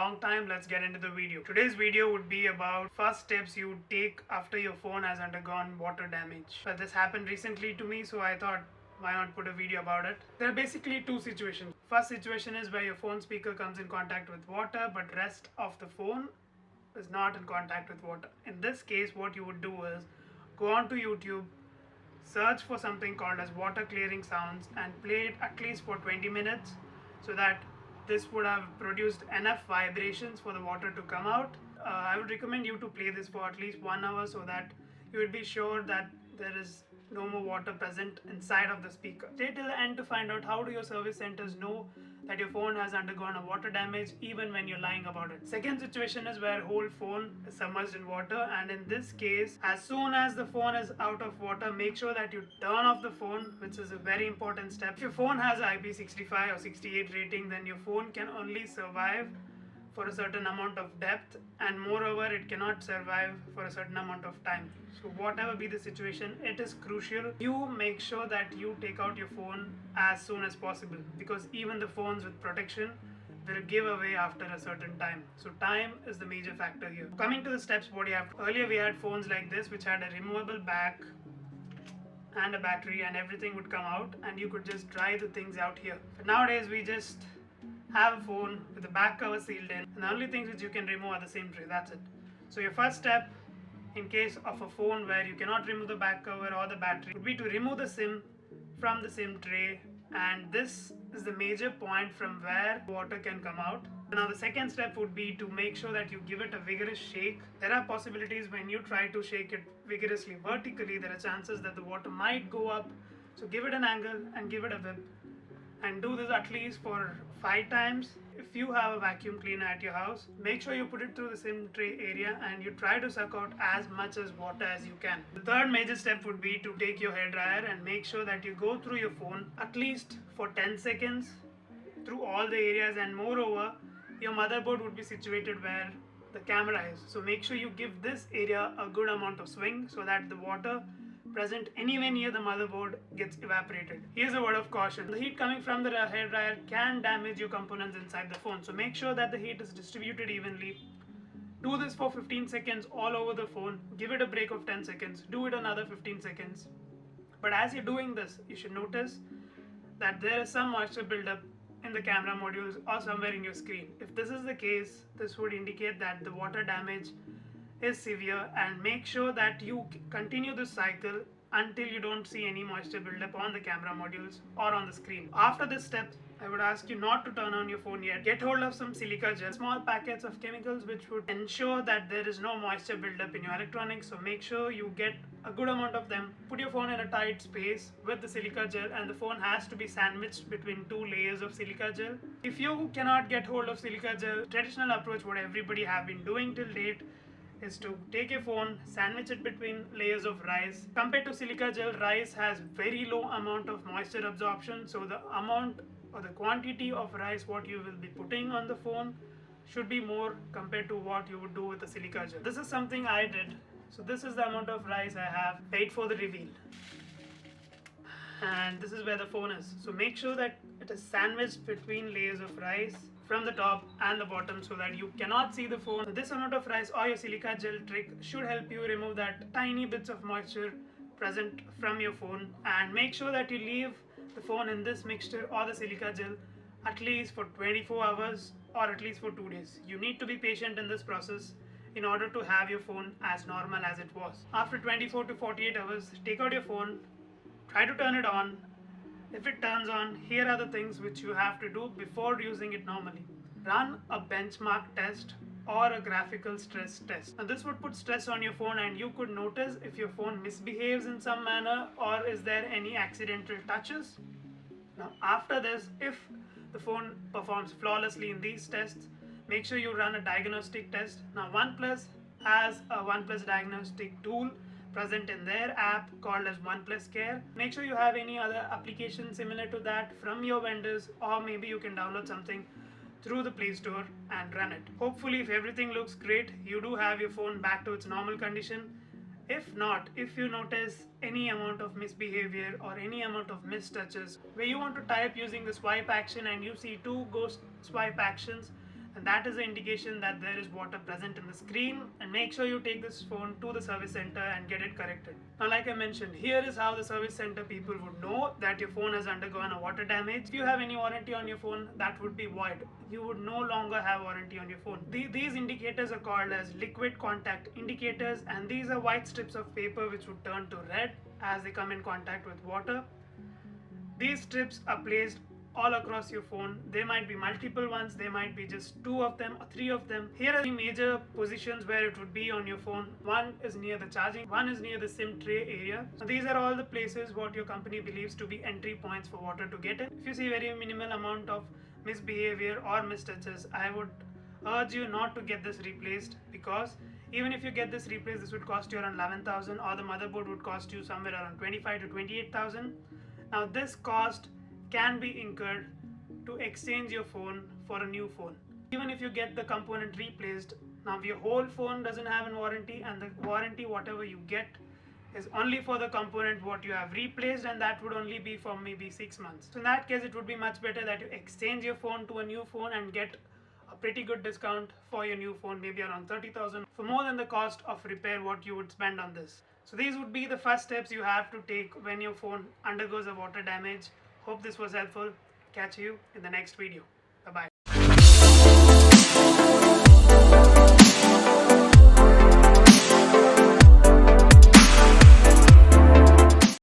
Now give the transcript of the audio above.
long time, let's get into the video. Today's video would be about first steps you would take after your phone has undergone water damage. But this happened recently to me, so I thought why not put a video about it. There are basically two situations. First situation is where your phone speaker comes in contact with water, but rest of the phone is not in contact with water. In this case, what you would do is go onto YouTube, search for something called as water clearing sounds and play it at least for 20 minutes so that this would have produced enough vibrations for the water to come out. I would recommend you to play this for at least 1 hour so that you will be sure that there is no more water present inside of the speaker. Stay till the end to find out how do your service centers know that your phone has undergone a water damage even when you're lying about it. Second situation is where whole phone is submerged in water, and in this case, as soon as the phone is out of water, make sure that you turn off the phone, which is a very important step. If your phone has IP65 or 68 rating, then your phone can only survive for a certain amount of depth, and moreover it cannot survive for a certain amount of time. So whatever be the situation, it is crucial you make sure that you take out your phone as soon as possible, because even the phones with protection will give away after a certain time. So time is the major factor here. Coming to the steps, what you have, earlier we had phones like this which had a removable back and a battery and everything would come out and you could just dry the things out here. But nowadays we just have a phone with the back cover sealed in, and the only things which you can remove are the SIM tray. That's it. So your first step in case of a phone where you cannot remove the back cover or the battery would be to remove the SIM from the SIM tray, and this is the major point from where water can come out. Now the second step would be to make sure that you give it a vigorous shake. There are possibilities when you try to shake it vigorously vertically, there are chances that the water might go up. So give it an angle and give it a whip, and do this at least for 5 times. If you have a vacuum cleaner at your house, make sure you put it through the SIM tray area and you try to suck out as much as water as you can. The third major step would be to take your hairdryer and make sure that you go through your phone at least for 10 seconds through all the areas, and moreover your motherboard would be situated where the camera is. So make sure you give this area a good amount of swing so that the water present anywhere near the motherboard gets evaporated. Here's a word of caution. The heat coming from the hairdryer can damage your components inside the phone. So make sure that the heat is distributed evenly. Do this for 15 seconds all over the phone. Give it a break of 10 seconds. Do it another 15 seconds. But as you're doing this, you should notice that there is some moisture buildup in the camera modules or somewhere in your screen. If this is the case, this would indicate that the water damage is severe, and make sure that you continue this cycle until you don't see any moisture buildup on the camera modules or on the screen. After this step, I would ask you not to turn on your phone yet. Get hold of some silica gel, small packets of chemicals which would ensure that there is no moisture buildup in your electronics. So make sure you get a good amount of them. Put your phone in a tight space with the silica gel, and the phone has to be sandwiched between 2 layers of silica gel. If you cannot get hold of silica gel, traditional approach what everybody have been doing till date is to take your phone, sandwich it between layers of rice. Compared to silica gel, rice has very low amount of moisture absorption, so the amount or the quantity of rice what you will be putting on the phone should be more compared to what you would do with the silica gel. This is something I did. So this is the amount of rice I have. Wait for the reveal. And this is where the phone is. So make sure that it is sandwiched between layers of rice from the top and the bottom so that you cannot see the phone. So this amount of rice or your silica gel trick should help you remove that tiny bits of moisture present from your phone, and make sure that you leave the phone in this mixture or the silica gel at least for 24 hours or at least for 2 days. You need to be patient in this process in order to have your phone as normal as it was. After 24 to 48 hours, take out your phone, try to turn it on. If it turns on, here are the things which you have to do before using it normally. Run a benchmark test or a graphical stress test. And this would put stress on your phone, and you could notice if your phone misbehaves in some manner or is there any accidental touches. Now after this, if the phone performs flawlessly in these tests, make sure you run a diagnostic test. Now OnePlus has a OnePlus diagnostic tool present in their app called as OnePlus Care. Make sure you have any other application similar to that from your vendors, or maybe you can download something through the Play Store and run it. Hopefully, if everything looks great, you do have your phone back to its normal condition. If not, if you notice any amount of misbehavior or any amount of mistouches where you want to type using the swipe action and you see 2 ghost swipe actions, and that is an indication that there is water present in the screen. And make sure you take this phone to the service center and get it corrected. Now, like I mentioned, here is how the service center people would know that your phone has undergone a water damage. If you have any warranty on your phone, that would be void. You would no longer have warranty on your phone. These indicators are called as liquid contact indicators, and these are white strips of paper which would turn to red as they come in contact with water. These strips are placed all across your phone. There might be multiple ones, there might be just 2 of them or 3 of them. Here are the major positions where it would be on your phone. One is near the charging, one is near the SIM tray area. So these are all the places what your company believes to be entry points for water to get in. If you see very minimal amount of misbehavior or mistouches, I would urge you not to get this replaced, because even if you get this replaced, this would cost you around 11,000, or the motherboard would cost you somewhere around 25 to 28,000. Now this cost can be incurred to exchange your phone for a new phone. Even if you get the component replaced, now your whole phone doesn't have a warranty, and the warranty whatever you get is only for the component what you have replaced, and that would only be for maybe 6 months. So in that case, it would be much better that you exchange your phone to a new phone and get a pretty good discount for your new phone, maybe around 30,000, for more than the cost of repair what you would spend on this. So these would be the first steps you have to take when your phone undergoes a water damage. Hope this was helpful. Catch you in the next video.